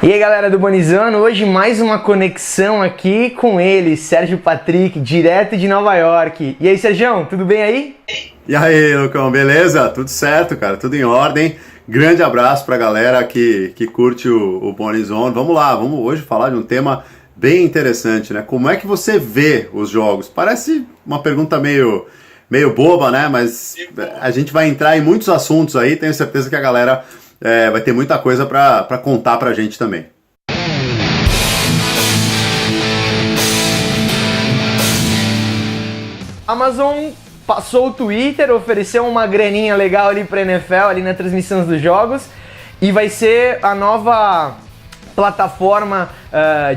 E aí galera do Bonizano, hoje mais uma conexão aqui com ele, Sérgio Patrick, direto de Nova York. E aí Sérgio, tudo bem aí? E aí Lucão, beleza? Tudo certo, cara, tudo em ordem. Grande abraço pra galera que curte o Bonizano. Vamos lá, vamos hoje falar de um tema bem interessante, né? Como é que você vê os jogos? Parece uma pergunta meio boba, né? Mas a gente vai entrar em muitos assuntos aí, tenho certeza que a galera vai ter muita coisa para contar pra gente também. Amazon passou o Twitter, ofereceu uma graninha legal ali pra NFL, ali na transmissão dos jogos, e vai ser a nova plataforma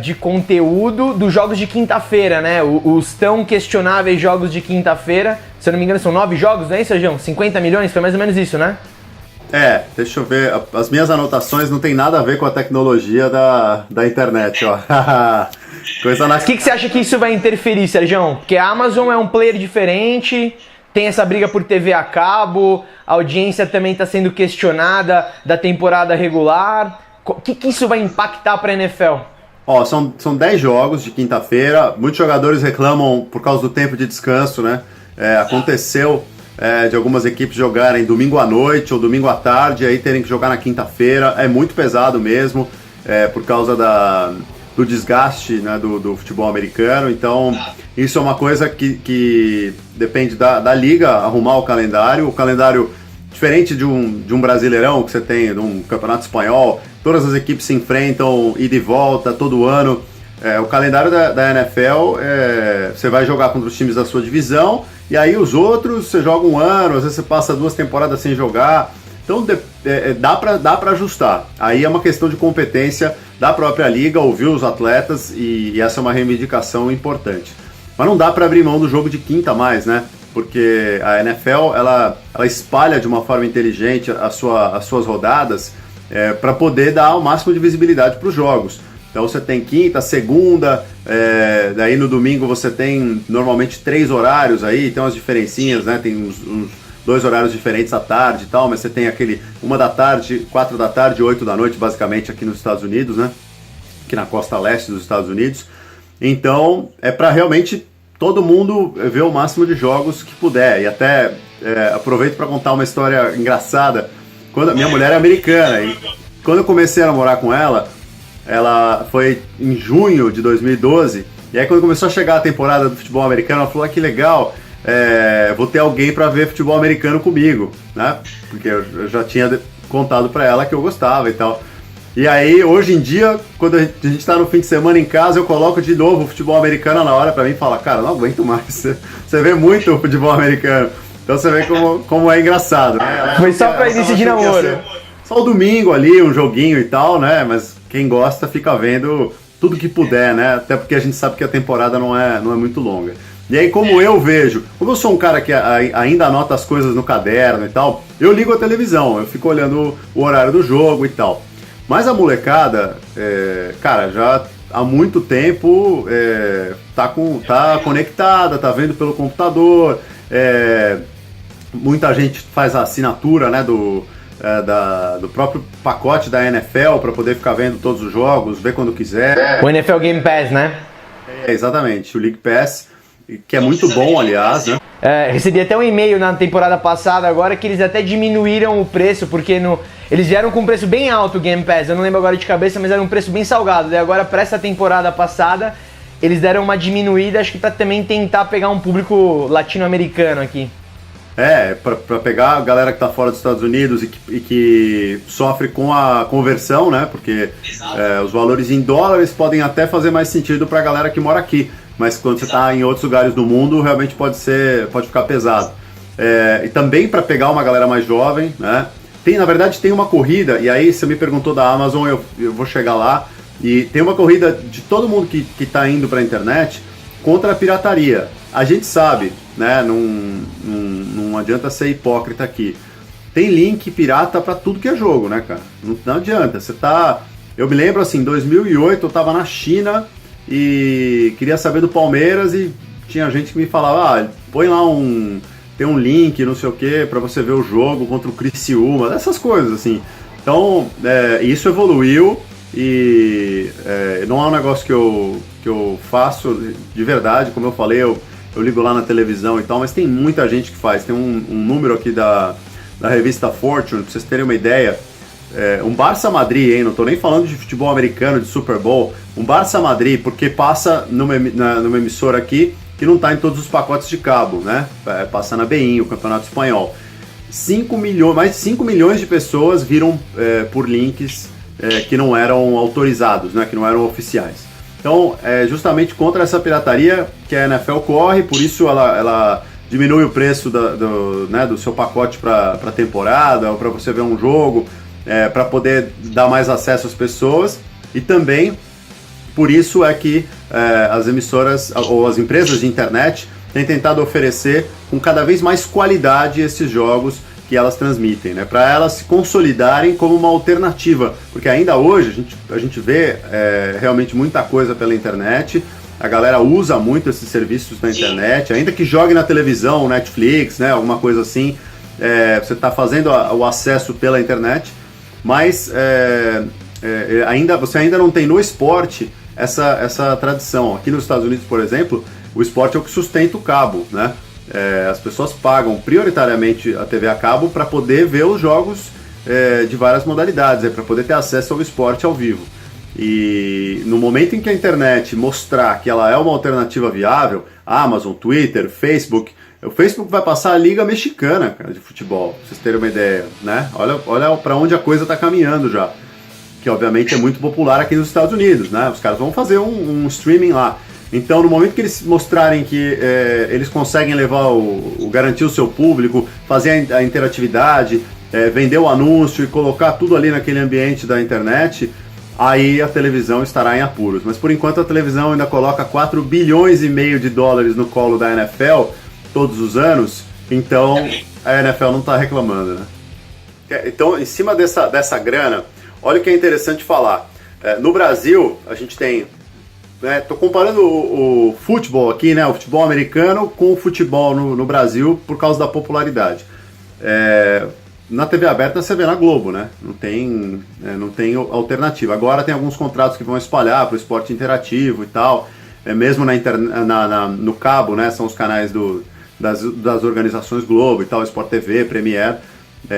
de conteúdo dos jogos de quinta-feira, né? Os tão questionáveis jogos de quinta-feira. Se eu não me engano, são 9 jogos, não é isso, Sérgio? 50 milhões, foi mais ou menos isso, né? Deixa eu ver, as minhas anotações não tem nada a ver com a tecnologia da internet, ó. Coisa na... O que você acha que isso vai interferir, Sérgio? Porque a Amazon é um player diferente, tem essa briga por TV a cabo, a audiência também está sendo questionada da temporada regular. O que isso vai impactar para a NFL? Ó, são 10 jogos de quinta-feira, muitos jogadores reclamam por causa do tempo de descanso, né? Aconteceu de algumas equipes jogarem domingo à noite ou domingo à tarde, aí terem que jogar na quinta-feira, é muito pesado mesmo, por causa do desgaste, né, do futebol americano. Então isso é uma coisa que depende da liga arrumar o calendário diferente de um Brasileirão que você tem, de um Campeonato Espanhol, todas as equipes se enfrentam ida e volta todo ano. O calendário da NFL, você vai jogar contra os times da sua divisão, e aí os outros você joga um ano, às vezes você passa 2 temporadas sem jogar, então dá pra ajustar. Aí é uma questão de competência da própria liga, ouvir os atletas, e essa é uma reivindicação importante. Mas não dá para abrir mão do jogo de quinta mais, né? Porque a NFL ela espalha de uma forma inteligente as suas rodadas para poder dar o máximo de visibilidade para os jogos. Então você tem quinta, segunda, daí no domingo você tem normalmente 3 horários aí, tem umas diferencinhas, né? Tem uns 2 horários diferentes à tarde e tal, mas você tem aquele 1 da tarde, 4 da tarde, 8 da noite, basicamente aqui nos Estados Unidos, né? Aqui na costa leste dos Estados Unidos. Então é para realmente todo mundo ver o máximo de jogos que puder. E até aproveito para contar uma história engraçada. Quando minha mulher é americana, e quando eu comecei a namorar com ela foi em junho de 2012, e aí quando começou a chegar a temporada do futebol americano, ela falou: que legal, vou ter alguém para ver futebol americano comigo, né? Porque eu já tinha contado para ela que eu gostava e tal. E aí, hoje em dia, quando a gente tá no fim de semana em casa, eu coloco de novo o futebol americano na hora pra mim e falo: cara, não aguento mais, você vê muito o futebol americano. Então você vê como é engraçado, né? Foi só pra início de namoro. Só o domingo ali, um joguinho e tal, né? Mas quem gosta fica vendo tudo que puder, né? Até porque a gente sabe que a temporada não é muito longa. E aí, como eu sou um cara que ainda anota as coisas no caderno e tal, eu ligo a televisão, eu fico olhando o horário do jogo e tal. Mas a molecada, cara, já há muito tempo tá conectada, tá vendo pelo computador, muita gente faz a assinatura, né, do próprio pacote da NFL para poder ficar vendo todos os jogos, ver quando quiser. O NFL Game Pass, né? Exatamente, o League Pass, que é muito bom, aliás, né? Recebi até um e-mail na temporada passada agora que eles até diminuíram o preço, porque eles vieram com um preço bem alto o Game Pass, eu não lembro agora de cabeça, mas era um preço bem salgado. Daí agora, para essa temporada passada, eles deram uma diminuída, acho que para também tentar pegar um público latino-americano aqui. Para pegar a galera que tá fora dos Estados Unidos e que sofre com a conversão, né? Porque os valores em dólares podem até fazer mais sentido para a galera que mora aqui, mas quando você está em outros lugares do mundo, realmente pode ficar pesado. E também para pegar uma galera mais jovem, né? Na verdade tem uma corrida, e aí você me perguntou da Amazon, eu vou chegar lá, e tem uma corrida de todo mundo que está indo para a internet contra a pirataria. A gente sabe, né? Não adianta ser hipócrita aqui. Tem link pirata para tudo que é jogo, né, cara? Não adianta. Eu me lembro assim, em 2008 eu tava na China e queria saber do Palmeiras e tinha gente que me falava: põe lá tem um link, não sei o que, para você ver o jogo contra o Criciúma, essas coisas assim. Então, isso evoluiu. e não é um negócio que eu faço de verdade, como eu falei, eu ligo lá na televisão e tal, mas tem muita gente que faz. Tem um número aqui da revista Fortune, pra vocês terem uma ideia, um Barça Madrid, hein, não tô nem falando de futebol americano, de Super Bowl, um Barça Madrid, porque passa numa emissora aqui que não tá em todos os pacotes de cabo, né? Passa na BeIN, o Campeonato Espanhol. Mais de 5 milhões de pessoas viram por links que não eram autorizados, né, que não eram oficiais. Então, justamente contra essa pirataria que a NFL corre, por isso ela diminui o preço do seu pacote para temporada, ou para você ver um jogo, para poder dar mais acesso às pessoas, e também por isso é que as emissoras ou as empresas de internet têm tentado oferecer com cada vez mais qualidade esses jogos que elas transmitem, né, para elas se consolidarem como uma alternativa, porque ainda hoje a gente vê realmente muita coisa pela internet, a galera usa muito esses serviços na internet, ainda que jogue na televisão, Netflix, né, alguma coisa assim, você está fazendo o acesso pela internet, mas você ainda não tem no esporte essa tradição. Aqui nos Estados Unidos, por exemplo, o esporte é o que sustenta o cabo, né? As pessoas pagam prioritariamente a TV a cabo para poder ver os jogos de várias modalidades, para poder ter acesso ao esporte ao vivo. E no momento em que a internet mostrar que ela é uma alternativa viável, Amazon, Twitter, Facebook, o Facebook vai passar a Liga Mexicana, cara, de futebol, pra vocês terem uma ideia, né? Olha para onde a coisa está caminhando já, que obviamente é muito popular aqui nos Estados Unidos, né? Os caras vão fazer um streaming lá. Então, no momento que eles mostrarem que eles conseguem levar garantir o seu público, fazer a interatividade, vender o anúncio e colocar tudo ali naquele ambiente da internet, aí a televisão estará em apuros. Mas por enquanto a televisão ainda coloca 4,5 bilhões de dólares no colo da NFL todos os anos, então a NFL não está reclamando, né? Então, em cima dessa grana, olha o que é interessante falar. No Brasil, a gente tem... Tô comparando o futebol aqui, né, o futebol americano com o futebol no Brasil por causa da popularidade. Na TV aberta você vê na Globo, né? Não tem alternativa. Agora tem alguns contratos que vão espalhar para o esporte interativo e tal. Mesmo no cabo, né? São os canais das organizações Globo e tal, Sport TV, Premier.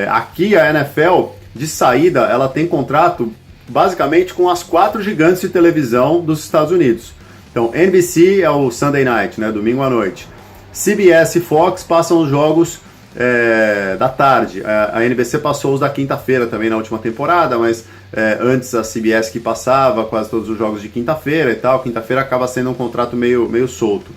Aqui a NFL, de saída, ela tem contrato basicamente com as 4 gigantes de televisão dos Estados Unidos. Então, NBC é o Sunday Night, né, domingo à noite. CBS e Fox passam os jogos da tarde. A NBC passou os da quinta-feira também na última temporada, mas antes a CBS que passava quase todos os jogos de quinta-feira e tal. Quinta-feira acaba sendo um contrato meio solto.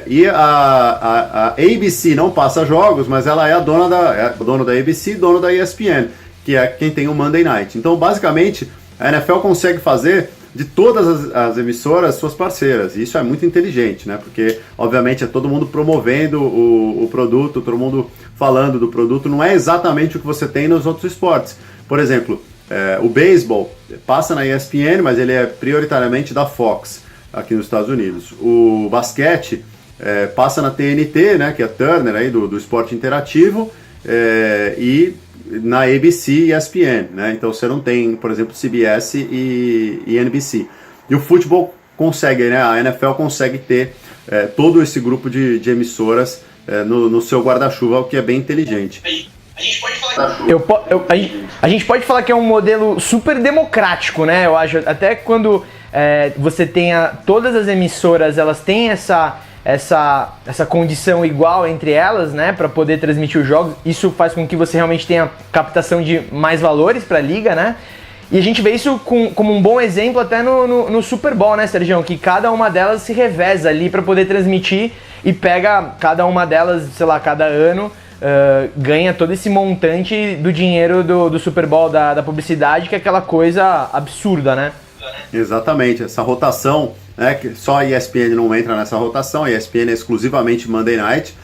E a ABC não passa jogos, mas ela é a dona da ABC e dona da ESPN, que é quem tem o Monday Night. Então, basicamente, a NFL consegue fazer de todas as emissoras suas parceiras. E isso é muito inteligente, né? Porque, obviamente, é todo mundo promovendo o produto, todo mundo falando do produto. Não é exatamente o que você tem nos outros esportes. Por exemplo, o beisebol passa na ESPN, mas ele é prioritariamente da Fox, aqui nos Estados Unidos. O basquete passa na TNT, né? Que é a Turner, aí, do esporte interativo, e na ABC e ESPN, né? Então você não tem, por exemplo, CBS e NBC. E o futebol consegue, né? A NFL consegue ter todo esse grupo de emissoras no seu guarda-chuva, o que é bem inteligente. A gente pode falar a gente pode falar que é um modelo super democrático, né? Eu acho, até quando você tenha todas as emissoras, elas têm essa condição igual entre elas, né, para poder transmitir os jogos. Isso faz com que você realmente tenha captação de mais valores para a liga, né? E a gente vê isso como um bom exemplo até no Super Bowl, né, Sergião? Que cada uma delas se reveza ali para poder transmitir e pega cada uma delas, sei lá, cada ano ganha todo esse montante do dinheiro do Super Bowl, da publicidade, que é aquela coisa absurda, né? Exatamente, essa rotação, né, que só a ESPN não entra nessa rotação, a ESPN é exclusivamente Monday Night,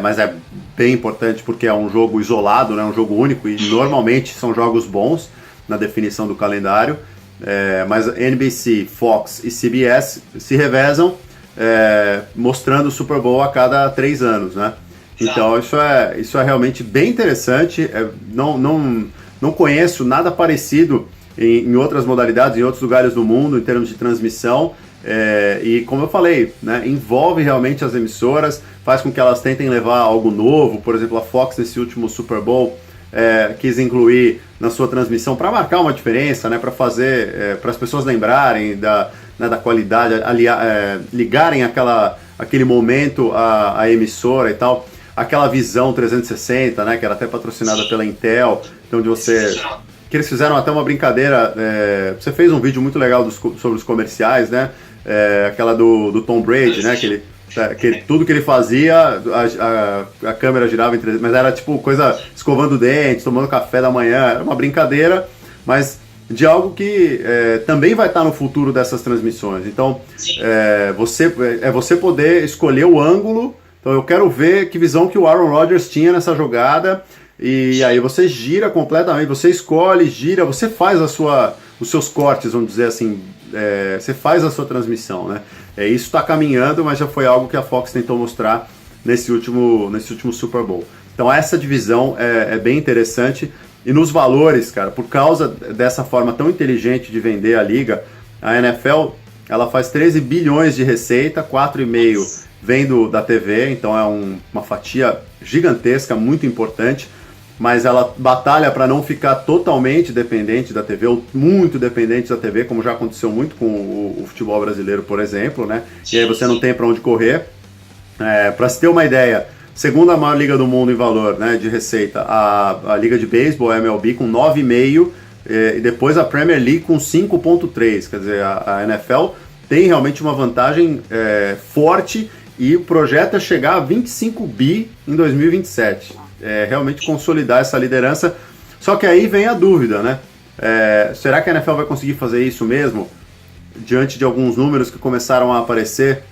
mas é bem importante porque é um jogo isolado, né, um jogo único, e normalmente são jogos bons na definição do calendário, mas NBC, Fox e CBS se revezam mostrando o Super Bowl a cada 3 anos, né? Então isso é realmente bem interessante. Não conheço nada parecido em outras modalidades, em outros lugares do mundo, em termos de transmissão. E como eu falei, né, envolve realmente as emissoras, faz com que elas tentem levar algo novo. Por exemplo, a Fox nesse último Super Bowl quis incluir na sua transmissão para marcar uma diferença, né, para fazer, para as pessoas lembrarem da qualidade, ligarem aquele momento à emissora e tal, aquela visão 360, né, que era até patrocinada pela Intel, então que eles fizeram até uma brincadeira, você fez um vídeo muito legal sobre os comerciais, né, aquela do Tom Brady, né, tudo que ele fazia, a câmera girava mas era tipo coisa escovando dentes, tomando café da manhã, era uma brincadeira, mas de algo que também vai estar no futuro dessas transmissões. Então, você poder escolher o ângulo. Então, eu quero ver que visão que o Aaron Rodgers tinha nessa jogada, e aí você gira completamente, você escolhe, gira, você faz os seus cortes, vamos dizer assim, você faz a sua transmissão, né? Isso está caminhando, mas já foi algo que a Fox tentou mostrar nesse último Super Bowl. Então essa divisão é bem interessante, e nos valores, cara, por causa dessa forma tão inteligente de vender a liga, a NFL, ela faz 13 bilhões de receita, 4,5 vem da TV, então é uma fatia gigantesca, muito importante, mas ela batalha para não ficar totalmente dependente da TV, ou muito dependente da TV, como já aconteceu muito com o futebol brasileiro, por exemplo, né? E aí você não tem para onde correr. Para se ter uma ideia, segunda maior liga do mundo em valor, né, de receita, a liga de beisebol, a MLB, com 9,5, e depois a Premier League com 5,3. Quer dizer, a NFL tem realmente uma vantagem forte, e o projeto é chegar a 25 bi em 2027. Realmente consolidar essa liderança. Só que aí vem a dúvida, né? Será que a NFL vai conseguir fazer isso mesmo? Diante de alguns números que começaram a aparecer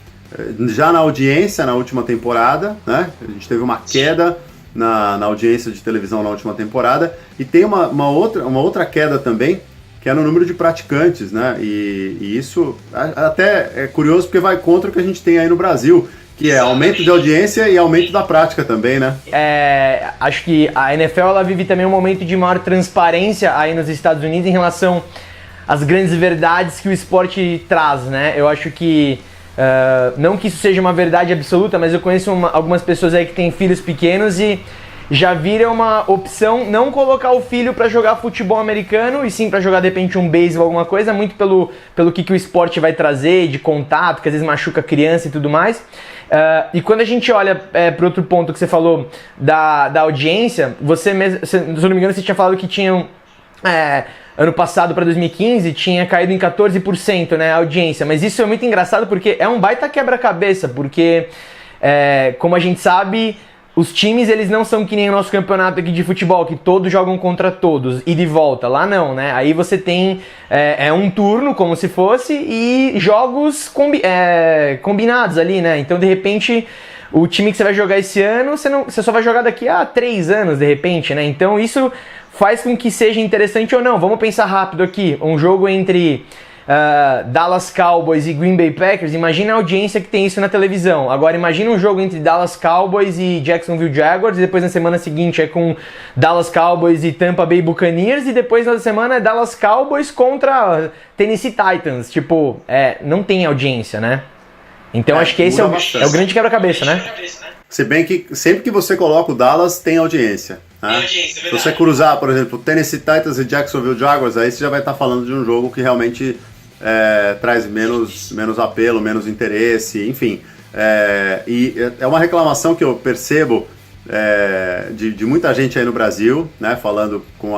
já na audiência na última temporada, né? A gente teve uma queda na audiência de televisão na última temporada, e tem uma outra queda também, que é no número de praticantes, né? E isso até é curioso, porque vai contra o que a gente tem aí no Brasil, que é aumento de audiência e aumento da prática também, né? Acho que a NFL ela vive também um momento de maior transparência aí nos Estados Unidos em relação às grandes verdades que o esporte traz, né? Eu acho que, não que isso seja uma verdade absoluta, mas eu conheço algumas pessoas aí que têm filhos pequenos e já vira uma opção não colocar o filho para jogar futebol americano, e sim para jogar de repente um beisebol, alguma coisa, muito pelo que o esporte vai trazer, de contato, que às vezes machuca a criança e tudo mais. E quando a gente olha para outro ponto que você falou da audiência, você mesmo, se não me engano, você tinha falado que tinham, ano passado para 2015, tinha caído em 14%, né, a audiência, mas isso é muito engraçado porque é um baita quebra-cabeça, porque como a gente sabe, os times, eles não são que nem o nosso campeonato aqui de futebol, que todos jogam contra todos e de volta. Lá não, né? Aí você tem um turno, como se fosse, e jogos combinados ali, né? Então, de repente, o time que você vai jogar esse ano, você só vai jogar daqui a 3 anos, de repente, né? Então, isso faz com que seja interessante ou não. Vamos pensar rápido aqui. Um jogo entre Dallas Cowboys e Green Bay Packers, imagina a audiência que tem isso na televisão. Agora imagina um jogo entre Dallas Cowboys e Jacksonville Jaguars, e depois na semana seguinte é com Dallas Cowboys e Tampa Bay Buccaneers, e depois na semana é Dallas Cowboys contra Tennessee Titans. Tipo, não tem audiência, né? Então acho que esse é o grande quebra-cabeça, né? Se bem que sempre que você coloca o Dallas, tem audiência. Né? Se você cruzar, por exemplo, Tennessee Titans e Jacksonville Jaguars, aí você já vai estar falando de um jogo que realmente traz menos apelo, menos interesse, enfim. E é uma reclamação que eu percebo de muita gente aí no Brasil, né, falando com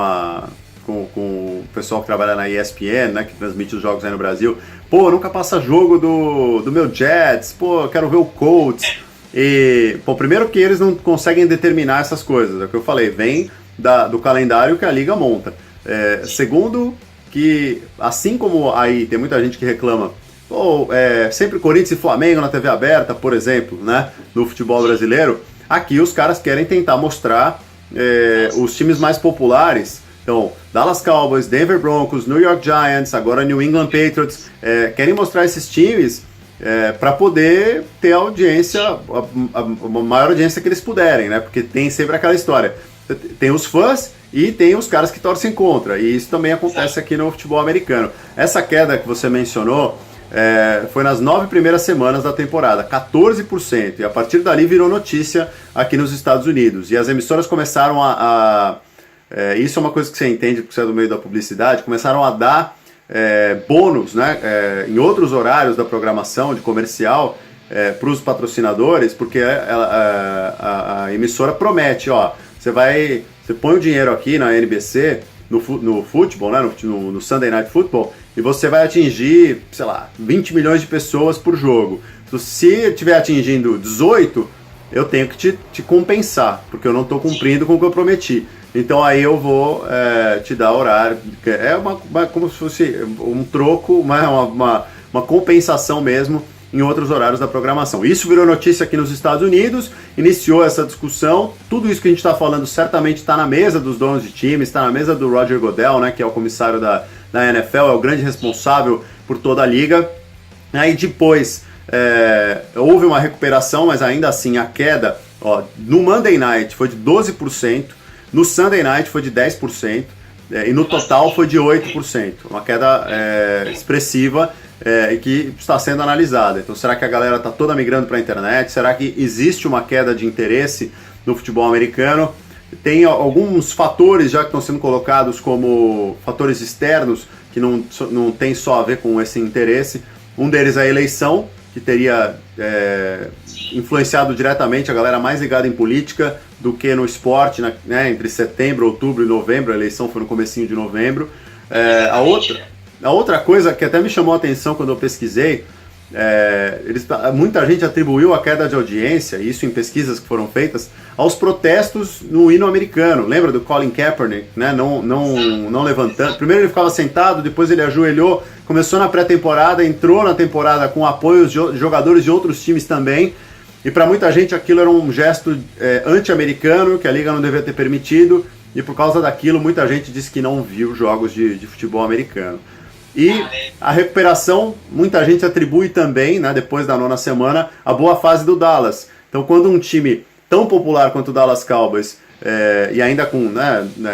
o pessoal que trabalha na ESPN, né, que transmite os jogos aí no Brasil. Pô, nunca passa jogo do meu Jets, pô, eu quero ver o Colts. E, pô, primeiro que eles não conseguem determinar essas coisas, é o que eu falei, vem do calendário que a liga monta. Segundo, que assim como aí tem muita gente que reclama, sempre Corinthians e Flamengo na TV aberta, por exemplo, né, no futebol brasileiro, aqui os caras querem tentar mostrar os times mais populares. Então, Dallas Cowboys, Denver Broncos, New York Giants, agora New England Patriots, querem mostrar esses times para poder ter a audiência, a maior audiência que eles puderem, né? Porque tem sempre aquela história. você tem os fãs e tem os caras que torcem contra. E isso também acontece aqui no futebol americano. Essa queda que você mencionou foi nas 9 primeiras semanas da temporada, 14%. E a partir dali virou notícia aqui nos Estados Unidos. E as emissoras começaram isso é uma coisa que você entende porque você é do meio da publicidade, começaram a dar bônus, né, em outros horários da programação de comercial para os patrocinadores, porque a emissora promete, ó, você põe o dinheiro aqui na NBC, no futebol, né, no Sunday Night Football, e você vai atingir, sei lá, 20 milhões de pessoas por jogo. Se estiver atingindo 18, eu tenho que te compensar, porque eu não estou cumprindo com o que eu prometi. Então aí eu vou te dar horário. É como se fosse um troco, uma compensação mesmo em outros horários da programação. Isso virou notícia aqui nos Estados Unidos, iniciou essa discussão. Tudo isso que a gente está falando certamente está na mesa dos donos de time, está na mesa do Roger Goodell, né, que é o comissário da NFL, é o grande responsável por toda a liga. Aí depois houve uma recuperação, mas ainda assim a queda, no Monday Night foi de 12%, no Sunday Night foi de 10%, e no total foi de 8%. Uma queda expressiva e que está sendo analisada. Então será que a galera está toda migrando para a internet? Será que existe uma queda de interesse no futebol americano? Tem alguns fatores já que estão sendo colocados como fatores externos, que não tem só a ver com esse interesse. Um deles é a eleição, que teria influenciado diretamente a galera mais ligada em política do que no esporte, né, entre setembro, outubro e novembro. A eleição foi no comecinho de novembro. A outra coisa que até me chamou a atenção quando eu pesquisei, muita gente atribuiu a queda de audiência, isso em pesquisas que foram feitas, aos protestos no hino americano. Lembra do Colin Kaepernick, né? Não levantando. Primeiro ele ficava sentado, depois ele ajoelhou, começou na pré-temporada, entrou na temporada com apoios de jogadores de outros times também. E para muita gente aquilo era um gesto anti-americano, que a liga não devia ter permitido, e por causa daquilo muita gente disse que não viu jogos de futebol americano. E a recuperação, muita gente atribui também, né, depois da 9ª semana, a boa fase do Dallas. Então quando um time tão popular quanto o Dallas Cowboys, e ainda com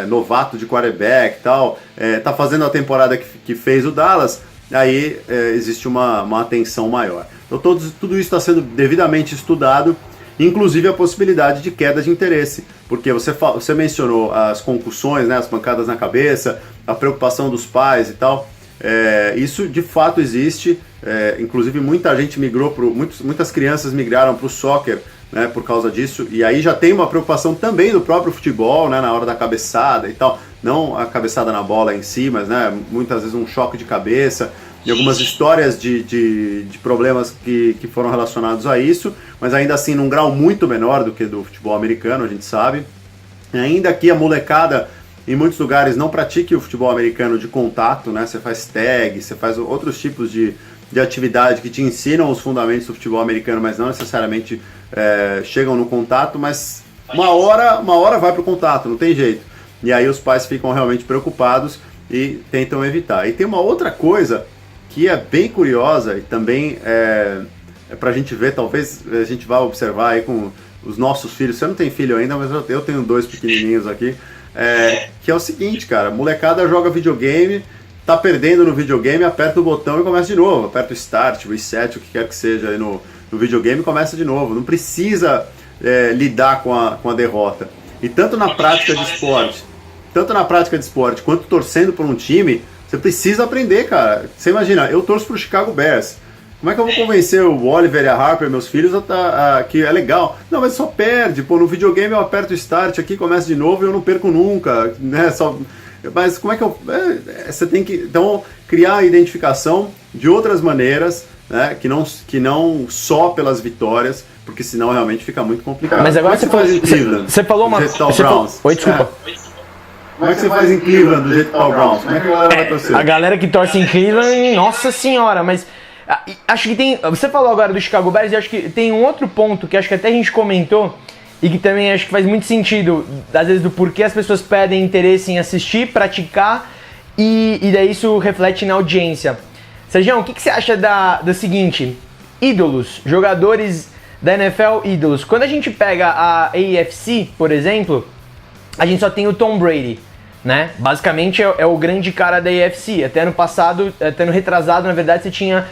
novato de quarterback e tal, tá fazendo a temporada que fez o Dallas, aí existe uma atenção maior. Então tudo isso está sendo devidamente estudado, inclusive a possibilidade de queda de interesse, porque você mencionou as concussões, né, as pancadas na cabeça, a preocupação dos pais e tal. Isso de fato existe, inclusive muita gente muitas crianças migraram para o soccer, né, por causa disso, e aí já tem uma preocupação também do próprio futebol, né, na hora da cabeçada e tal, não a cabeçada na bola em si, mas, né, muitas vezes um choque de cabeça e algumas histórias de problemas que foram relacionados a isso, mas ainda assim num grau muito menor do que do futebol americano, a gente sabe. Ainda que a molecada em muitos lugares não pratique o futebol americano de contato, né? Você faz tag, você faz outros tipos de atividade que te ensinam os fundamentos do futebol americano, mas não necessariamente chegam no contato, mas uma hora vai para o contato, não tem jeito. E aí os pais ficam realmente preocupados e tentam evitar. E tem uma outra coisa que é bem curiosa e também é para a gente ver, talvez a gente vá observar aí com os nossos filhos. Você não tem filho ainda, mas eu tenho 2 pequenininhos aqui. Que é o seguinte, cara, a molecada joga videogame, tá perdendo no videogame, aperta o botão e começa de novo, aperta o start, reset, o que quer que seja aí no videogame e começa de novo, não precisa lidar com a derrota. E tanto na prática de esporte quanto torcendo por um time, você precisa aprender, cara. Você imagina, eu torço pro Chicago Bears. Como é que eu vou convencer o Oliver e a Harper, meus filhos, que é legal? Não, mas só perde. Pô, no videogame eu aperto o start aqui, começo de novo e eu não perco nunca, né? Mas como é que você tem que, então, criar a identificação de outras maneiras, né? Que não só pelas vitórias, porque senão realmente fica muito complicado. Mas agora você falou uma... Oi, desculpa. Como é que você faz em Cleveland do jeito que tá o Browns? Como é que a galera vai torcer? A galera que torce em Cleveland, nossa senhora, mas... Acho que tem... Você falou agora do Chicago Bears e acho que tem um outro ponto que acho que até a gente comentou e que também acho que faz muito sentido, às vezes, do porquê as pessoas perdem interesse em assistir, praticar e daí isso reflete na audiência. Sérgio, o que você acha do seguinte? Ídolos, jogadores da NFL ídolos. Quando a gente pega a AFC, por exemplo, a gente só tem o Tom Brady, né? Basicamente é o grande cara da AFC. Até ano retrasado, na verdade, você tinha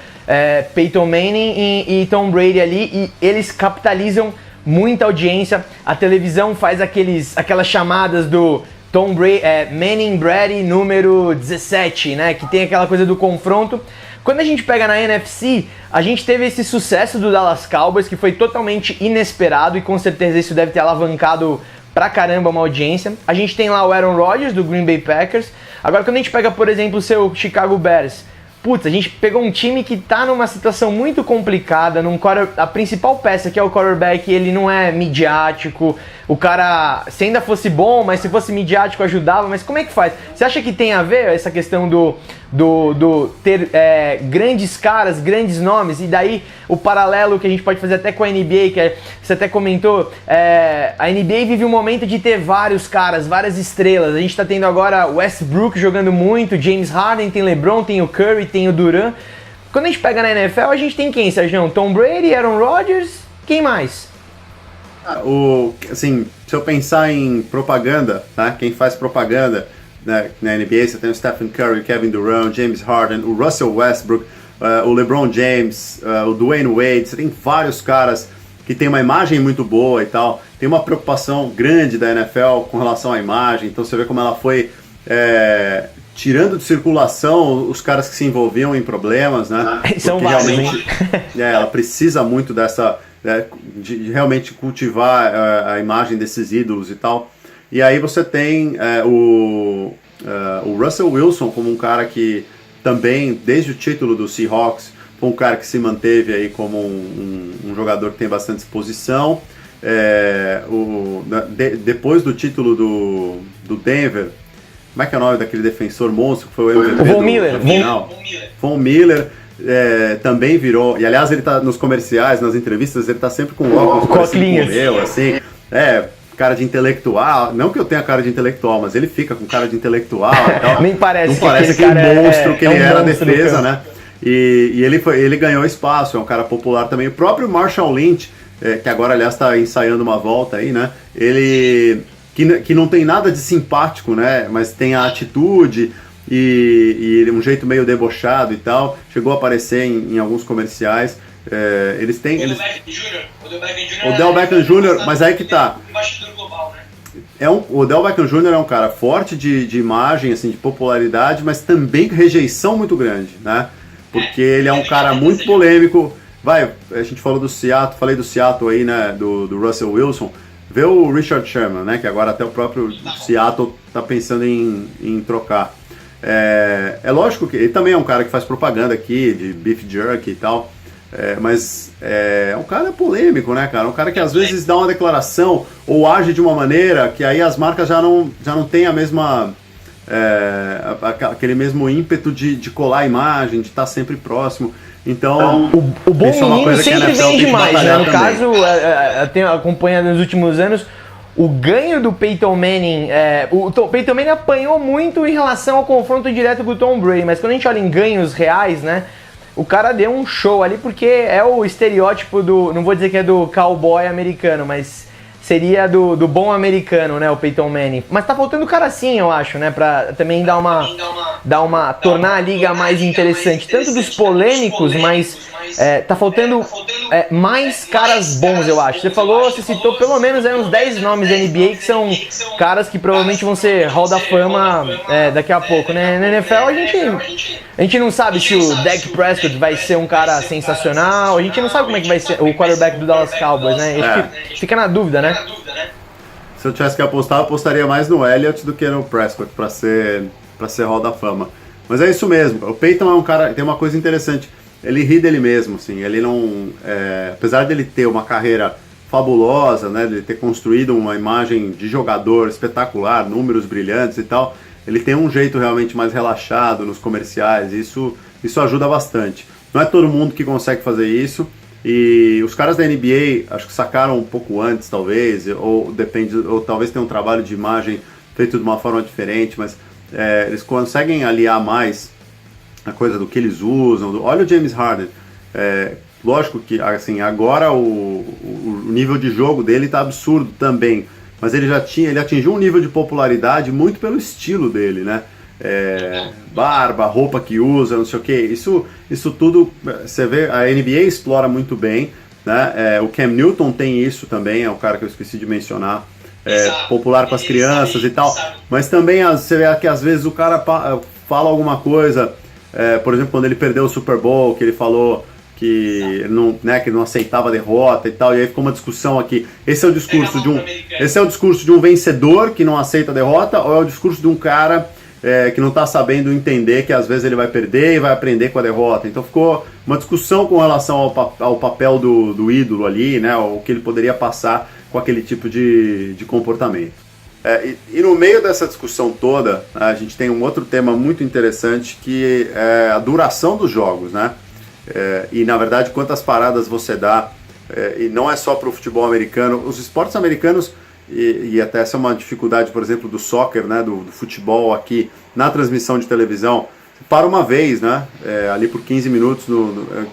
Peyton Manning e Tom Brady ali, e eles capitalizam muita audiência. A televisão faz aquelas chamadas do Tom Brady, Manning Brady número 17, né? Que tem aquela coisa do confronto. Quando a gente pega na NFC, a gente teve esse sucesso do Dallas Cowboys, que foi totalmente inesperado, e com certeza isso deve ter alavancado pra caramba uma audiência. A gente tem lá o Aaron Rodgers, do Green Bay Packers. Agora, quando a gente pega, por exemplo, o seu Chicago Bears, putz, a gente pegou um time que tá numa situação muito complicada, a principal peça, que é o quarterback, ele não é midiático, o cara, se ainda fosse bom, mas se fosse midiático ajudava, mas como é que faz? Você acha que tem a ver essa questão do ter grandes caras, grandes nomes, e daí o paralelo que a gente pode fazer até com a NBA, que você até comentou, a NBA vive um momento de ter vários caras, várias estrelas. A gente tá tendo agora o Westbrook jogando muito, James Harden, tem LeBron, tem o Curry, tem o Durant. Quando a gente pega na NFL, a gente tem quem, Sérgio? Tom Brady, Aaron Rodgers, quem mais? Assim, se eu pensar em propaganda, tá? Quem faz propaganda na NBA, você tem o Stephen Curry, Kevin Durant, James Harden, o Russell Westbrook, o LeBron James, o Dwayne Wade. Você tem vários caras que tem uma imagem muito boa e tal. Tem uma preocupação grande da NFL com relação à imagem, então você vê como ela foi tirando de circulação os caras que se envolviam em problemas, né? São vários, realmente ela precisa muito de realmente cultivar a imagem desses ídolos e tal. E aí você tem o Russell Wilson como um cara que também, desde o título do Seahawks, foi um cara que se manteve aí como um jogador que tem bastante exposição. Depois do título do Denver, como é que é o nome daquele defensor monstro que foi o MVP Von Miller. Von Miller. Também virou, e aliás ele tá nos comerciais, nas entrevistas, ele tá sempre com óculos parecido com eu, assim, cara de intelectual, não que eu tenha cara de intelectual, mas ele fica com cara de intelectual e tal. Nem parece, não parece aquele monstro que ele era na defesa, né? E ele ganhou espaço, é um cara popular também. O próprio Marshall Lynch, que agora aliás está ensaiando uma volta aí, né? Ele que não tem nada de simpático, né? Mas tem a atitude e um jeito meio debochado e tal. Chegou a aparecer em alguns comerciais. Eles têm. O Odell Beckham Jr., mas aí que tá. O Odell Beckham Jr. é um cara forte de imagem, assim, de popularidade, mas também rejeição muito grande, né? Porque ele é um cara muito polêmico. A gente falou do Seattle, falei do Seattle aí, né? Do Russell Wilson. Vê o Richard Sherman, né? Que agora até o próprio Seattle tá pensando em trocar. É lógico que ele também é um cara que faz propaganda aqui, de beef jerky e tal. Mas é um cara polêmico, né, cara? Um cara que às vezes dá uma declaração ou age de uma maneira que aí as marcas já não tem a mesma aquele mesmo ímpeto de colar a imagem, de estar sempre próximo. Então, o bom menino sempre vende mais, né? No caso, eu tenho acompanhado nos últimos anos o ganho do Peyton Manning. O Peyton Manning apanhou muito em relação ao confronto direto com o Tom Brady, mas quando a gente olha em ganhos reais, né? O cara deu um show ali, porque é o estereótipo não vou dizer que é do cowboy americano, mas seria do bom americano, né, o Peyton Manning. Mas tá faltando o cara assim, eu acho, né, pra também tornar a liga mais interessante, tanto dos polêmicos, mas tá faltando mais caras bons, eu acho. Você citou pelo menos uns 10 nomes da NBA que são caras que provavelmente vão ser Hall da Fama daqui a pouco, né. Na NFL a gente não sabe se o Dak Prescott vai ser um cara sensacional, a gente não sabe como é que vai ser o quarterback do Dallas Cowboys, né, a gente fica na dúvida, né. Se eu tivesse que apostar, eu apostaria mais no Elliott do que no Prescott para ser Hall da Fama. Mas é isso mesmo. O Peyton é um cara, tem uma coisa interessante. Ele ri dele mesmo, assim. Ele não, apesar dele ter uma carreira fabulosa, né, de ter construído uma imagem de jogador espetacular, números brilhantes e tal, ele tem um jeito realmente mais relaxado nos comerciais. Isso ajuda bastante. Não é todo mundo que consegue fazer isso. E os caras da NBA, acho que sacaram um pouco antes, talvez, ou talvez tenham um trabalho de imagem feito de uma forma diferente, mas eles conseguem aliar mais a coisa do que eles usam. Olha o James Harden. Lógico que assim, agora o nível de jogo dele está absurdo também, mas ele atingiu um nível de popularidade muito pelo estilo dele, né? Barba, roupa que usa, não sei o que. Isso tudo, você vê, a NBA explora muito bem, né? O Cam Newton tem isso também, é o cara que eu esqueci de mencionar. Popular com as crianças e tal, mas também você vê que às vezes o cara fala alguma coisa, por exemplo, quando ele perdeu o Super Bowl, que ele falou que ele não aceitava a derrota e tal, e aí ficou uma discussão aqui. Esse é o discurso de um vencedor que não aceita a derrota, ou é o discurso de um cara que não está sabendo entender que às vezes ele vai perder e vai aprender com a derrota? Então ficou uma discussão com relação ao papel do ídolo ali, né, o que ele poderia passar com aquele tipo de comportamento. E no meio dessa discussão toda, a gente tem um outro tema muito interessante, que é a duração dos jogos, né? E na verdade quantas paradas você dá, e não é só para o futebol americano, os esportes americanos, e até essa é uma dificuldade, por exemplo, do soccer, né, do futebol aqui na transmissão de televisão, para uma vez, né, ali por 15 minutos,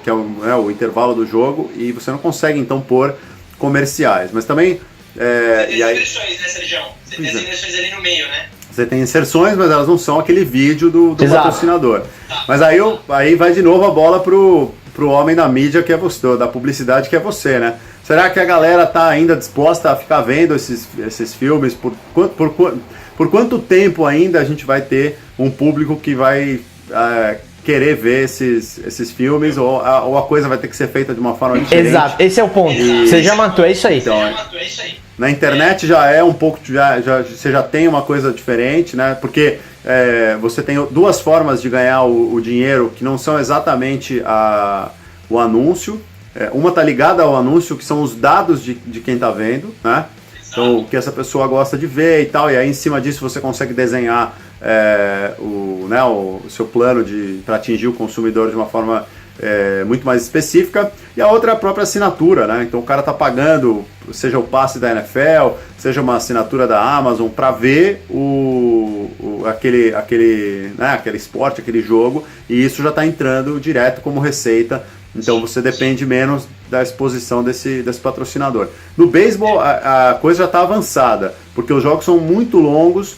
que é o intervalo do jogo, e você não consegue então pôr comerciais, mas também... Você tem inserções, né, Sérgio? Você tem as inserções ali no meio, né? Você tem inserções, mas elas não são aquele vídeo do patrocinador. Mas aí vai de novo a bola pro homem da mídia, que é você, da publicidade, que é você, né? Será que a galera tá ainda disposta a ficar vendo esses filmes? Por quanto tempo ainda a gente vai ter um público que vai querer ver esses filmes, ou a coisa vai ter que ser feita de uma forma diferente? Exato, esse é o ponto. Você já matou, é isso aí. Então, na internet já é um pouco, você já tem uma coisa diferente, né? Porque você tem duas formas de ganhar o dinheiro que não são exatamente o anúncio. Uma tá ligada ao anúncio, que são os dados de quem tá vendo, né? Então, o que essa pessoa gosta de ver e tal, e aí em cima disso você consegue desenhar o seu plano para atingir o consumidor de uma forma muito mais específica. E a outra é a própria assinatura, né? Então o cara tá pagando, seja o passe da NFL, seja uma assinatura da Amazon, para ver aquele esporte, aquele jogo, e isso já está entrando direto como receita. Então você depende menos da exposição desse patrocinador. No beisebol a coisa já está avançada, porque os jogos são muito longos,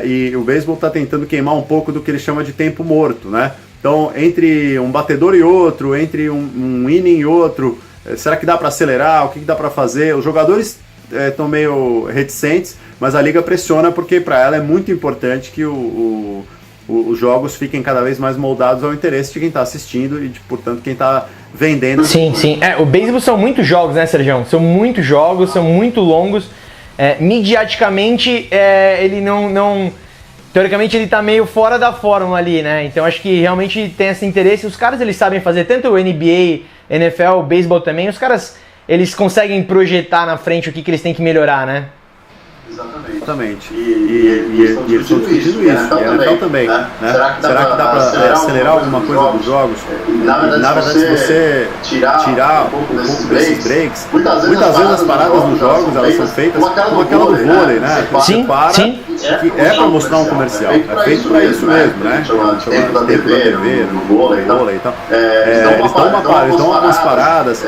e o beisebol está tentando queimar um pouco do que ele chama de tempo morto, né? Então, entre um batedor e outro, entre um inning e outro, será que dá para acelerar? O que dá para fazer? Os jogadores estão meio reticentes, mas a liga pressiona, porque para ela é muito importante que os jogos fiquem cada vez mais moldados ao interesse de quem está assistindo e, portanto, quem está vendendo. Sim. O beisebol são muitos jogos, né, Sérgio? São muitos jogos, são muito longos. Midiaticamente, ele não... Teoricamente, ele tá meio fora da fórmula ali, né? Então, acho que realmente tem esse interesse. Os caras, eles sabem fazer, tanto o NBA, NFL, o beisebol também. Os caras, eles conseguem projetar na frente o que eles têm que melhorar, né? Exatamente. E eles estão discutindo isso. E a NFL também. Né? Será que dá para acelerar alguma coisa dos jogos? Na verdade, se você tirar um pouco desses breaks, muitas vezes as paradas nos jogos elas são feitas como aquela do vôlei, né? Sim. Que para mostrar um comercial. É feito para isso mesmo, né? Chama tempo da TV, no vôlei e tal. Eles dão algumas paradas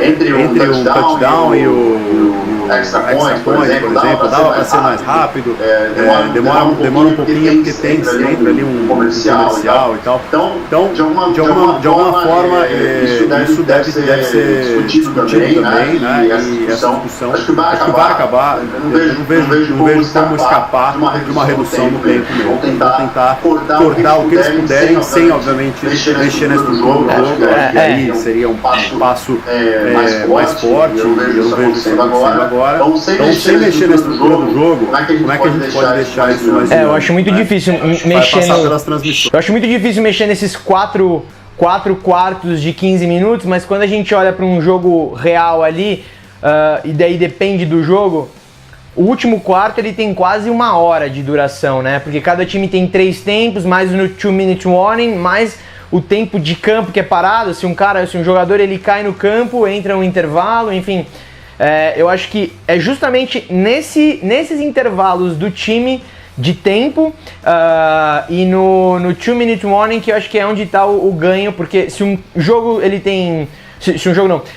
entre um touchdown e o extra point, por exemplo, dava para ser mais rápido, demora um pouquinho porque entra ali um comercial e tal. Então, de alguma forma, isso deve ser discutido também, né? E essa discussão acho que vai acabar. Eu não vejo como escapar de uma redução no tempo mesmo. Vão tentar cortar o que eles puderem, sem, obviamente, mexer na estrutura do jogo, que aí seria um passo mais forte, e eu não vejo isso acontecendo agora. Então, sem mexer na estrutura do jogo, como é que a gente pode deixar isso mais dinâmico? Eu acho muito difícil mexer Eu acho muito difícil mexer nesses quatro quartos de 15 minutos, mas quando a gente olha para um jogo real ali, e daí depende do jogo, o último quarto ele tem quase 1 hora de duração, né? Porque cada time tem 3 tempos, mais no 2-minute warning, mais o tempo de campo que é parado. Se um jogador ele cai no campo, entra um intervalo, enfim. Eu acho que é justamente nesses intervalos do time de tempo e no 2-minute warning que eu acho que é onde está o ganho, porque se um jogo ele tem...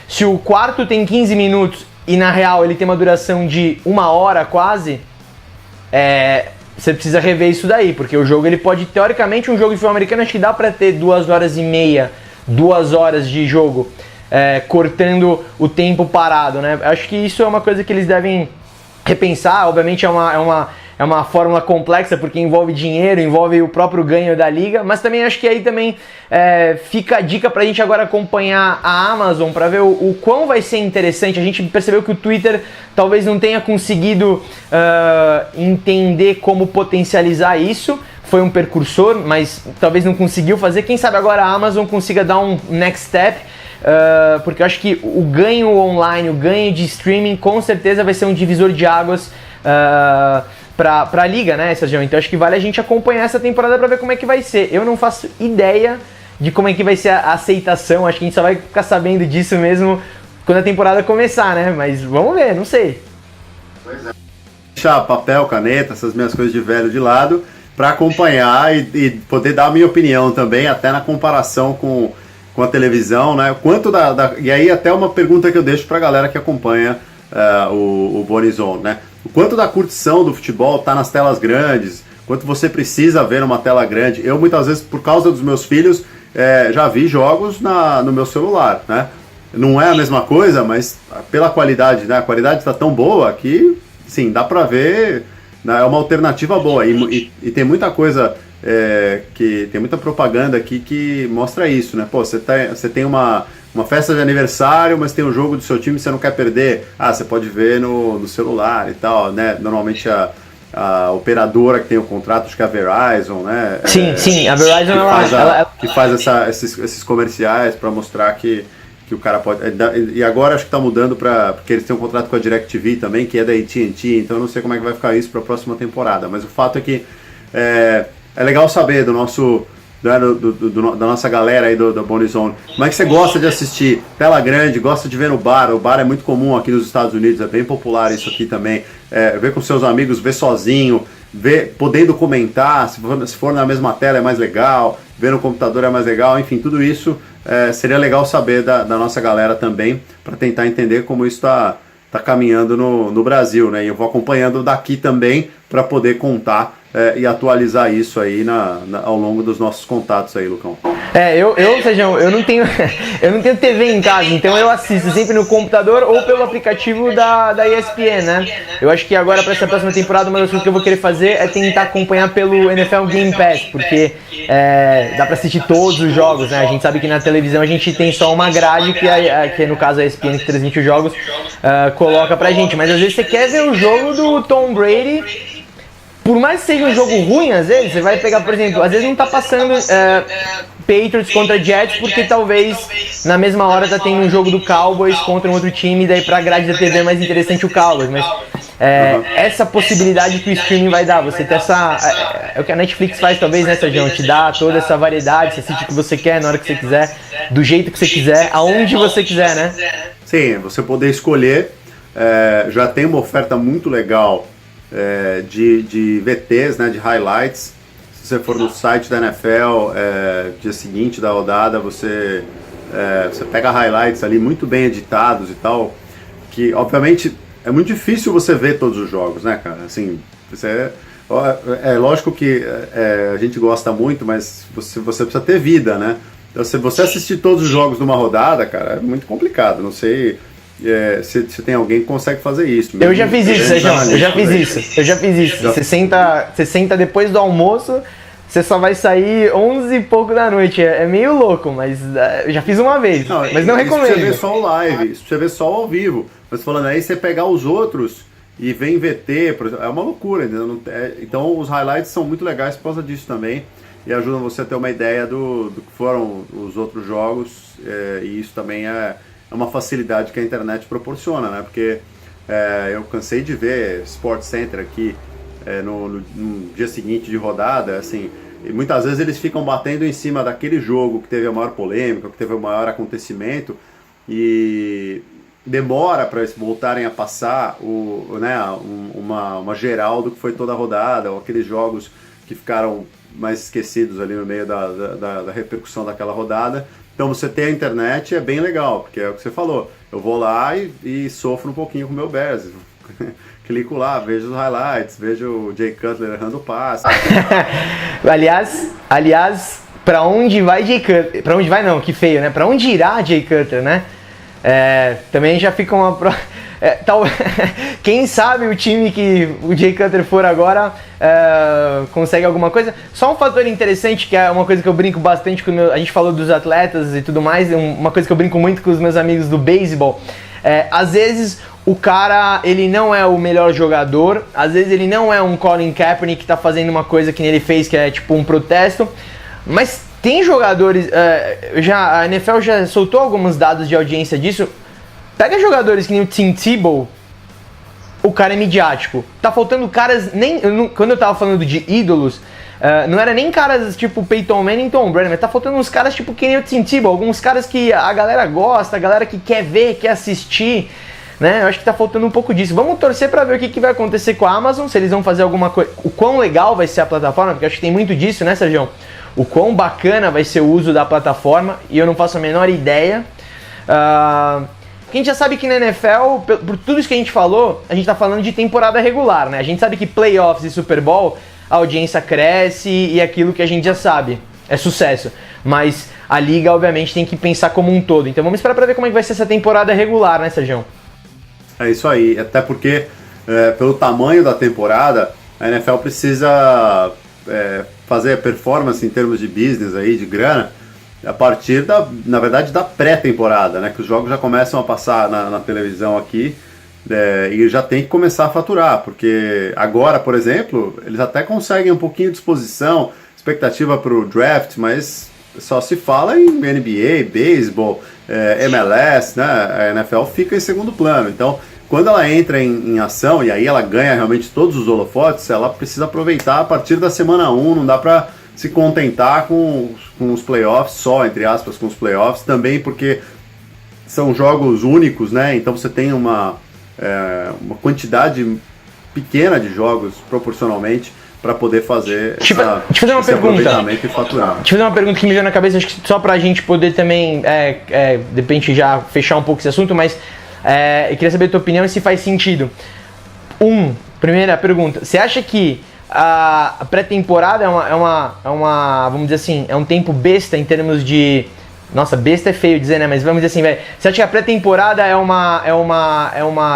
Se o quarto tem 15 minutos e na real ele tem uma duração de 1 hora quase, você precisa rever isso daí, porque o jogo ele pode, teoricamente, um jogo de futebol americano acho que dá pra ter 2 horas e meia, 2 horas de jogo, cortando o tempo parado, né? Acho que isso é uma coisa que eles devem repensar. Obviamente é uma fórmula complexa, porque envolve dinheiro, envolve o próprio ganho da liga, mas também acho que aí também fica a dica pra gente agora acompanhar a Amazon para ver o quão vai ser interessante. A gente percebeu que o Twitter talvez não tenha conseguido entender como potencializar isso, foi um precursor, mas talvez não conseguiu fazer. Quem sabe agora a Amazon consiga dar um next step, porque eu acho que o ganho online, o ganho de streaming com certeza vai ser um divisor de águas pra liga, né, Sérgio? Então acho que vale a gente acompanhar essa temporada pra ver como é que vai ser. Eu não faço ideia de como é que vai ser a aceitação, acho que a gente só vai ficar sabendo disso mesmo quando a temporada começar, né? Mas vamos ver, não sei. Pois é. Deixar papel, caneta, essas minhas coisas de velho de lado, para acompanhar e poder dar a minha opinião também, até na comparação com a televisão, né? Quanto e aí até uma pergunta que eu deixo para a galera que acompanha o Bonizon, né? O quanto da curtição do futebol tá nas telas grandes, quanto você precisa ver numa tela grande. Eu muitas vezes, por causa dos meus filhos, já vi jogos no meu celular, né? Não é a mesma coisa, mas pela qualidade, né? A qualidade está tão boa que, sim, dá para ver, né? É uma alternativa boa. E tem muita coisa, tem muita propaganda aqui que mostra isso, né? Pô, você tem uma festa de aniversário, mas tem um jogo do seu time que você não quer perder. Você pode ver no celular e tal, né? Normalmente a operadora que tem o contrato, acho que é a Verizon, né? Sim, a Verizon que faz esses comerciais para mostrar que o cara pode... E agora acho que tá mudando porque eles têm um contrato com a DirecTV também, que é da AT&T, então eu não sei como é que vai ficar isso para a próxima temporada, mas o fato é que é legal saber do nosso... da nossa galera aí do Bonizon, como é que você gosta de assistir? Tela grande, gosta de ver no bar? O bar é muito comum aqui nos Estados Unidos, é bem popular isso aqui também. Ver com seus amigos, ver sozinho, podendo comentar, se for na mesma tela é mais legal, ver no computador é mais legal, enfim, tudo isso seria legal saber da nossa galera também, para tentar entender como isso está caminhando no Brasil, né? E eu vou acompanhando daqui também para poder contar e atualizar isso aí ao longo dos nossos contatos aí, Lucão. Sejão, eu não tenho TV em casa, então eu assisto sempre no computador ou pelo aplicativo da ESPN, né? Eu acho que agora para essa próxima temporada uma das coisas que eu vou querer fazer é tentar acompanhar pelo NFL Game Pass, porque dá para assistir todos os jogos, né? A gente sabe que na televisão a gente tem só uma grade que no caso a ESPN que transmite os jogos coloca pra gente, mas às vezes você quer ver o jogo do Tom Brady. Por mais que seja um jogo ruim, às vezes, você vai pegar, por exemplo, às vezes não tá passando Patriots contra Jets, porque talvez na mesma hora tá tendo um jogo do Cowboys contra um outro time, daí pra grade da TV é mais interessante o Cowboys, mas essa possibilidade que o streaming vai dar, você ter é o que a Netflix faz talvez, né, Sérgio? Te dá toda essa variedade, você assiste o que você quer, na hora que você quiser, do jeito que você quiser, aonde você quiser, né? Sim, você poder escolher, já tem uma oferta muito legal de VTs, né, de highlights. Se você for no site da NFL, dia seguinte da rodada, você pega highlights ali muito bem editados e tal, que obviamente é muito difícil você ver todos os jogos, né, cara? Assim, lógico que a gente gosta muito, mas você precisa ter vida, né? Então, se você assistir todos os jogos numa rodada, cara, é muito complicado. Não sei se tem alguém que consegue fazer isso. Eu já fiz isso, Sérgio. Eu já fiz isso. Você senta depois do almoço, você só vai sair 11 e pouco da noite. É meio louco, mas eu já fiz uma vez. Mas não recomendo. Isso você vê só o live, isso você vê só ao vivo. Mas falando aí, você pegar os outros e ver em VT, por exemplo, é uma loucura. Então os highlights são muito legais por causa disso também. E ajudam você a ter uma ideia do que foram os outros jogos. E isso também é uma facilidade que a internet proporciona, né? Porque eu cansei de ver Sports Center aqui no dia seguinte de rodada, assim, e muitas vezes eles ficam batendo em cima daquele jogo que teve a maior polêmica, que teve o maior acontecimento, e demora para eles voltarem a passar uma geral do que foi toda a rodada, ou aqueles jogos que ficaram mais esquecidos ali no meio da repercussão daquela rodada. Então você ter a internet é bem legal, porque é o que você falou. Eu vou lá e sofro um pouquinho com o meu Bears. Clico lá, vejo os highlights, vejo o Jay Cutler errando o passe. aliás, pra onde vai Jay Cutler? Pra onde vai não, que feio, né? Pra onde irá Jay Cutler, né? Também já fica uma... Quem sabe o time que o Jay Cutler for agora consegue alguma coisa. Só um fator interessante, que é uma coisa que eu brinco bastante quando a gente falou dos atletas e tudo mais, uma coisa que eu brinco muito com os meus amigos do beisebol. Às vezes o cara, ele não é o melhor jogador, às vezes ele não é um Colin Kaepernick que tá fazendo uma coisa que ele fez, que é tipo um protesto, mas tem jogadores, a NFL já soltou alguns dados de audiência disso. Pega jogadores que nem o Tim Tebow, o cara é midiático. Tá faltando caras, quando eu tava falando de ídolos, não era nem caras tipo Peyton Manning e Tom Brady, mas tá faltando uns caras tipo que nem o Tim Tebow, alguns caras que a galera gosta, a galera que quer ver, quer assistir, né? Eu acho que tá faltando um pouco disso. Vamos torcer pra ver o que vai acontecer com a Amazon, se eles vão fazer alguma coisa, o quão legal vai ser a plataforma, porque eu acho que tem muito disso, né, Sérgio? O quão bacana vai ser o uso da plataforma, e eu não faço a menor ideia. Porque a gente já sabe que na NFL, por tudo isso que a gente falou, a gente tá falando de temporada regular, né? A gente sabe que playoffs e Super Bowl, a audiência cresce e aquilo que a gente já sabe, é sucesso. Mas a liga, obviamente, tem que pensar como um todo. Então vamos esperar pra ver como é que vai ser essa temporada regular, né, Sérgio? É isso aí, até porque pelo tamanho da temporada, a NFL precisa fazer a performance em termos de business aí, de grana, a partir na verdade, da pré-temporada, né? Que os jogos já começam a passar na televisão aqui e já tem que começar a faturar, porque agora, por exemplo, eles até conseguem um pouquinho de exposição, expectativa para o draft, mas só se fala em NBA, beisebol, MLS, né? A NFL fica em segundo plano. Então, quando ela entra em ação e aí ela ganha realmente todos os holofotes, ela precisa aproveitar a partir da semana 1, não dá para se contentar com os playoffs, só entre aspas com os playoffs, também porque são jogos únicos, né? Então você tem uma quantidade pequena de jogos proporcionalmente para poder fazer esse aproveitamento e faturar. Deixa eu fazer uma pergunta que me veio na cabeça, acho que só pra gente poder também, de repente, já fechar um pouco esse assunto, mas eu queria saber a tua opinião e se faz sentido. Primeira pergunta, você acha que a pré-temporada é uma, vamos dizer assim, é um tempo besta em termos de... Nossa, besta é feio dizer, né? Mas vamos dizer assim, velho. Você acha que a pré-temporada é uma...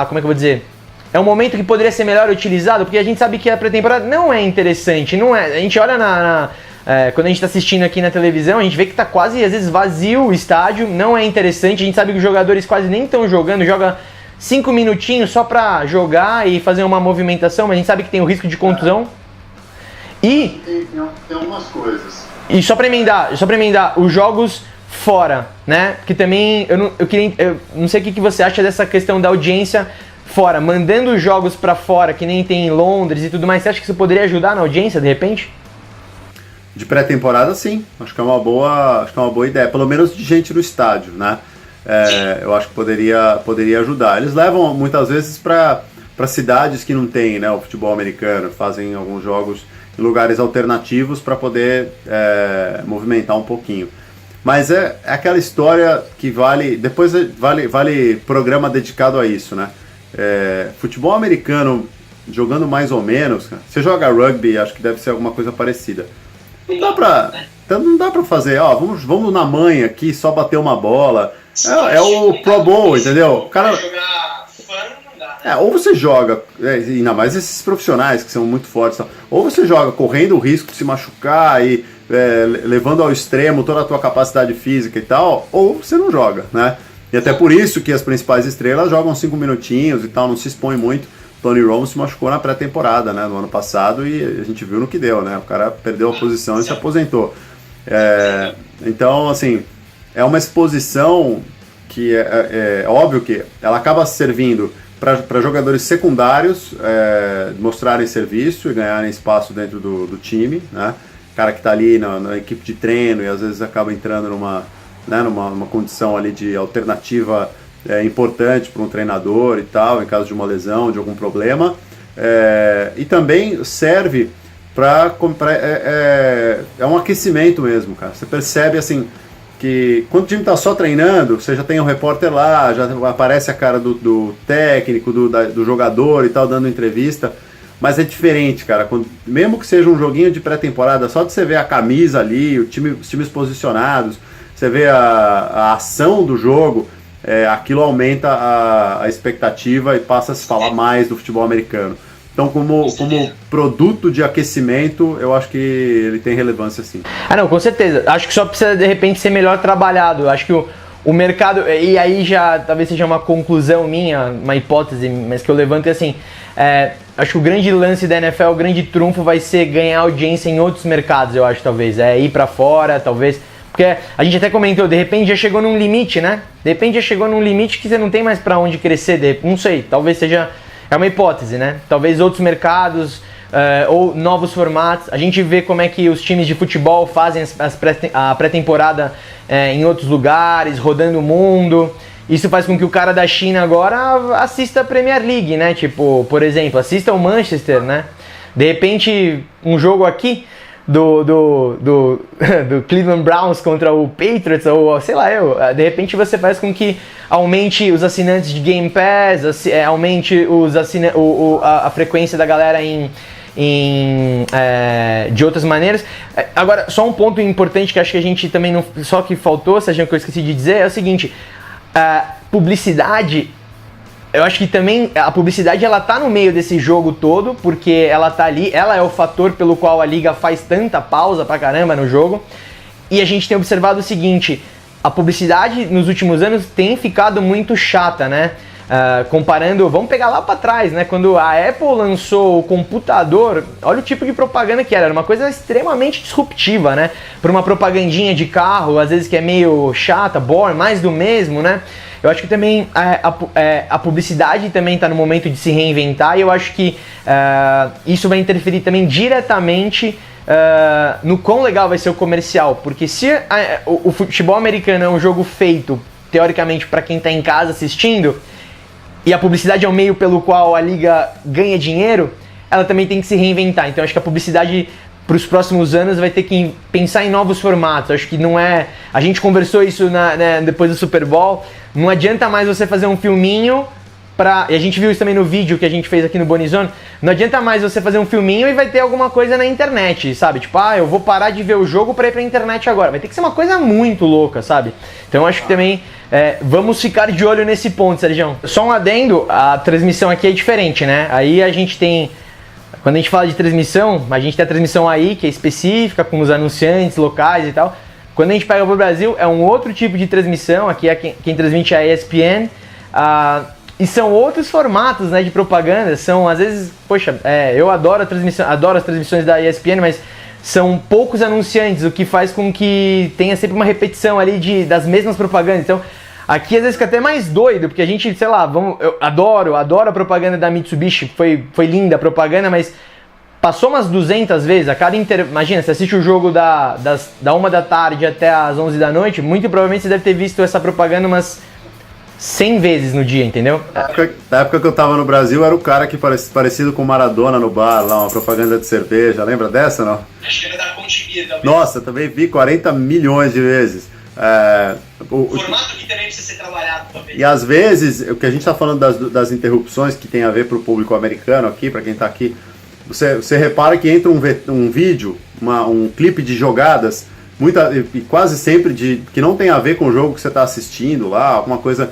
Como é que eu vou dizer? É um momento que poderia ser melhor utilizado? Porque a gente sabe que a pré-temporada não é interessante, não é... A gente olha quando a gente tá assistindo aqui na televisão, a gente vê que tá quase, às vezes, vazio o estádio, não é interessante. A gente sabe que os jogadores quase nem estão jogando, joga 5 minutinhos só pra jogar e fazer uma movimentação, mas a gente sabe que tem o risco de contusão. E... Tem algumas coisas. E só pra emendar, os jogos fora, né? Porque também, eu não sei o que você acha dessa questão da audiência fora, mandando os jogos pra fora, que nem tem em Londres e tudo mais. Você acha que isso poderia ajudar na audiência, de repente? De pré-temporada, sim. Acho que é uma boa ideia, pelo menos de gente no estádio, né? Eu acho que poderia ajudar. Eles levam muitas vezes para cidades que não tem, né, o futebol americano, fazem alguns jogos em lugares alternativos para poder movimentar um pouquinho. Mas é aquela história que depois vale programa dedicado a isso, né? Futebol americano jogando mais ou menos, você joga rugby, acho que deve ser alguma coisa parecida. Não dá pra fazer, vamos na manha aqui, só bater uma bola. É o Pro Bowl, entendeu? O cara... jogar fã não dá. Ou você joga, ainda mais esses profissionais que são muito fortes, ou você joga correndo o risco de se machucar e levando ao extremo toda a tua capacidade física e tal, ou você não joga, né? E até por isso que as principais estrelas jogam 5 minutinhos e tal, não se expõe muito. Tony Romo se machucou na pré-temporada, né, no ano passado, e a gente viu no que deu, né? O cara perdeu a posição e se aposentou. Então, assim, é uma exposição que é óbvio que ela acaba servindo para jogadores secundários mostrarem serviço e ganharem espaço dentro do time, né? O cara que está ali na equipe de treino e às vezes acaba entrando numa condição ali de alternativa importante para um treinador e tal, em caso de uma lesão, de algum problema. E também serve é um aquecimento mesmo, cara. Você percebe assim que quando o time tá só treinando, você já tem um repórter lá, já aparece a cara do técnico, do jogador e tal, dando entrevista, mas é diferente, cara. Mesmo que seja um joguinho de pré-temporada, só de você ver a camisa ali, os times posicionados, você vê a ação do jogo, aquilo aumenta a expectativa e passa a se falar mais do futebol americano. Então, como produto de aquecimento, eu acho que ele tem relevância, sim. Não, com certeza. Acho que só precisa, de repente, ser melhor trabalhado. Acho que o mercado... E aí já, talvez seja uma conclusão minha, uma hipótese, mas que eu levanto é assim... acho que o grande lance da NFL, o grande trunfo vai ser ganhar audiência em outros mercados, eu acho, talvez. Ir pra fora, talvez... Porque a gente até comentou, de repente já chegou num limite, né? De repente já chegou num limite que você não tem mais pra onde crescer. Não sei, talvez seja... É uma hipótese, né? Talvez outros mercados ou novos formatos. A gente vê como é que os times de futebol fazem a pré-temporada em outros lugares, rodando o mundo. Isso faz com que o cara da China agora assista a Premier League, né? Tipo, por exemplo, assista o Manchester, né? De repente, um jogo aqui do Cleveland Browns contra o Patriots, ou sei lá, de repente você faz com que aumente os assinantes de Game Pass, aumente a frequência da galera de outras maneiras. Agora, só um ponto importante que acho que a gente também não... Só que faltou, Sérgio, que eu esqueci de dizer, é o seguinte, publicidade... Eu acho que também a publicidade ela tá no meio desse jogo todo, porque ela tá ali, ela é o fator pelo qual a liga faz tanta pausa pra caramba no jogo. E a gente tem observado o seguinte, a publicidade nos últimos anos tem ficado muito chata, né? Comparando, vamos pegar lá pra trás, né? Quando a Apple lançou o computador, olha o tipo de propaganda que era uma coisa extremamente disruptiva, né? Por uma propagandinha de carro, às vezes que é meio chata, boring, mais do mesmo, né? Eu acho que também a publicidade também está no momento de se reinventar e eu acho que isso vai interferir também diretamente no quão legal vai ser o comercial, porque se o futebol americano é um jogo feito, teoricamente, para quem está em casa assistindo, e a publicidade é o meio pelo qual a liga ganha dinheiro, ela também tem que se reinventar. Então eu acho que a publicidade para os próximos anos vai ter que pensar em novos formatos. Acho que não é... A gente conversou isso depois do Super Bowl. Não adianta mais você fazer um filminho e a gente viu isso também no vídeo que a gente fez aqui no Bonizone. Não adianta mais você fazer um filminho e vai ter alguma coisa na internet, sabe? Tipo, eu vou parar de ver o jogo para ir pra internet agora. Vai ter que ser uma coisa muito louca, sabe? Então eu acho que também vamos ficar de olho nesse ponto, Sérgio. Só um adendo, a transmissão aqui é diferente, né? Aí a gente tem... Quando a gente fala de transmissão, a gente tem a transmissão aí, que é específica, com os anunciantes locais e tal. Quando a gente pega pro Brasil, é um outro tipo de transmissão. Aqui é quem transmite é a ESPN. E são outros formatos, né, de propaganda. São, às vezes, poxa, eu adoro as transmissões da ESPN, mas são poucos anunciantes, o que faz com que tenha sempre uma repetição ali das mesmas propagandas. Então, aqui às vezes fica até mais doido, porque a gente, sei lá, eu adoro a propaganda da Mitsubishi, foi linda a propaganda, mas passou umas 200 vezes, imagina, você assiste o jogo da 1 da tarde até as 11 da noite, muito provavelmente você deve ter visto essa propaganda umas 100 vezes no dia, entendeu? Na época que eu tava no Brasil, era o cara que parecido com Maradona no bar, lá, uma propaganda de cerveja, lembra dessa, não? Acho que era da Contivia também. Nossa, também vi 40 milhões de vezes. O formato que também precisa ser trabalhado também. E às vezes, o que a gente está falando das interrupções que tem a ver para o público americano aqui, para quem está aqui, você repara que entra um vídeo, um clipe de jogadas, e quase sempre que não tem a ver com o jogo que você está assistindo lá, alguma coisa,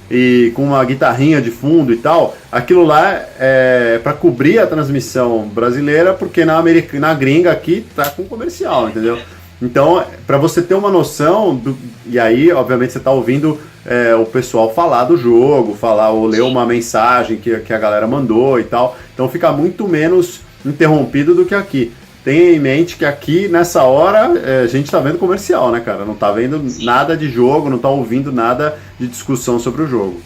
e com uma guitarrinha de fundo e tal, aquilo lá é para cobrir a transmissão brasileira, porque na gringa aqui tá com comercial, entendeu? Então, para você ter uma noção, e aí, obviamente, você está ouvindo o pessoal falar do jogo, ou ler uma mensagem que a galera mandou e tal, então fica muito menos interrompido do que aqui. Tenha em mente que aqui, nessa hora, a gente está vendo comercial, né, cara? Não está vendo nada de jogo, não está ouvindo nada de discussão sobre o jogo.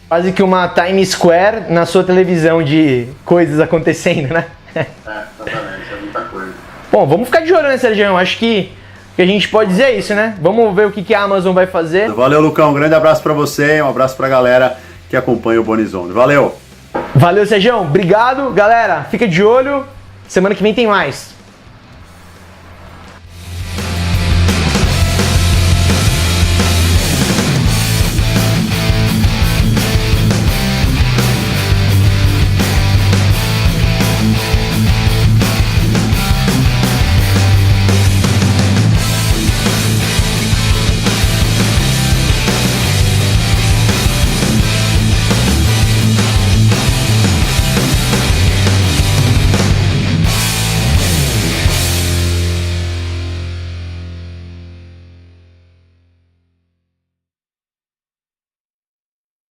Quase que uma Times Square na sua televisão de coisas acontecendo, né? Exatamente, é muita coisa. Bom, vamos ficar de olho, né, Sérgio? Acho que a gente pode dizer isso, né? Vamos ver o que a Amazon vai fazer. Valeu, Lucão. Um grande abraço para você, um abraço para a galera que acompanha o Bonizone. Valeu! Valeu, Sérgio. Obrigado, galera. Fica de olho. Semana que vem tem mais.